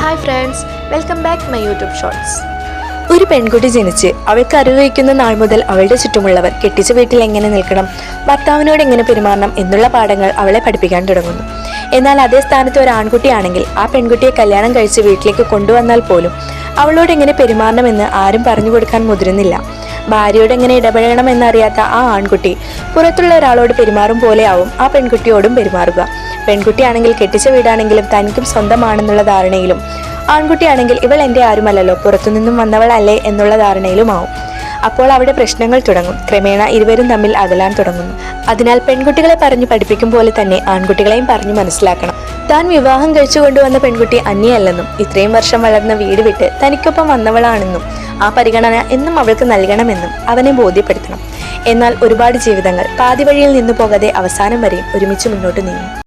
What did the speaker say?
Hi friends, welcome back to my YouTube shorts. ഒരു പെൺകുട്ടി ജനിച്ച് അവൾക്ക് അറിവയ്ക്കുന്ന നാൾ മുതൽ അവളുടെ ചുറ്റുമുള്ളവർ കെട്ടിച്ച വീട്ടിൽ എങ്ങനെ നിൽക്കണം, ഭർത്താവിനോട് എങ്ങനെ പെരുമാറണം എന്നുള്ള പാഠങ്ങൾ അവളെ പഠിപ്പിക്കാൻ തുടങ്ങുന്നു. എന്നാൽ അതേ സ്ഥാനത്ത് ഒരു ആൺകുട്ടിയാണെങ്കിൽ ആ പെൺകുട്ടിയെ കല്യാണം കഴിച്ച് വീട്ടിലേക്ക് കൊണ്ടുവന്നാൽ പോലും അവളോട് എങ്ങനെ പെരുമാറണമെന്ന് ആരും പറഞ്ഞു കൊടുക്കാൻ മുതിരുന്നില്ല. ഭാര്യയോട് എങ്ങനെ ഇടപെടണമെന്നറിയാത്ത ആ ആൺകുട്ടി പുറത്തുള്ള ഒരാളോട് പെരുമാറും പോലെയാവും ആ പെൺകുട്ടിയോടും പെരുമാറുക. പെൺകുട്ടിയാണെങ്കിൽ കെട്ടിച്ച വീടാണെങ്കിലും തനിക്കും സ്വന്തമാണെന്നുള്ള ധാരണയിലും, ആൺകുട്ടിയാണെങ്കിൽ ഇവൾ എൻ്റെ ആരുമല്ലല്ലോ, പുറത്തുനിന്നും വന്നവളല്ലേ എന്നുള്ള ധാരണയിലുമാവും. അപ്പോൾ അവിടെ പ്രശ്നങ്ങൾ തുടങ്ങും. ക്രമേണ ഇരുവരും തമ്മിൽ അകലാൻ തുടങ്ങുന്നു. അതിനാൽ പെൺകുട്ടികളെ പറഞ്ഞു പഠിപ്പിക്കും പോലെ തന്നെ ആൺകുട്ടികളെയും പറഞ്ഞു മനസ്സിലാക്കണം. താൻ വിവാഹം കഴിച്ചു കൊണ്ടുവന്ന പെൺകുട്ടി അന്യയല്ലെന്നും ഇത്രയും വർഷം വളർന്ന വീട് വിട്ട് തനിക്കൊപ്പം വന്നവളാണെന്നും ആ പരിഗണന എന്നും അവൾക്ക് നൽകണമെന്നും അവനെ ബോധ്യപ്പെടുത്തണം. എന്നാൽ ഒരുപാട് ജീവിതങ്ങൾ പാതി വഴിയിൽ നിന്നു പോകാതെ അവസാനം വരെയും ഒരുമിച്ച് മുന്നോട്ട് നീങ്ങും.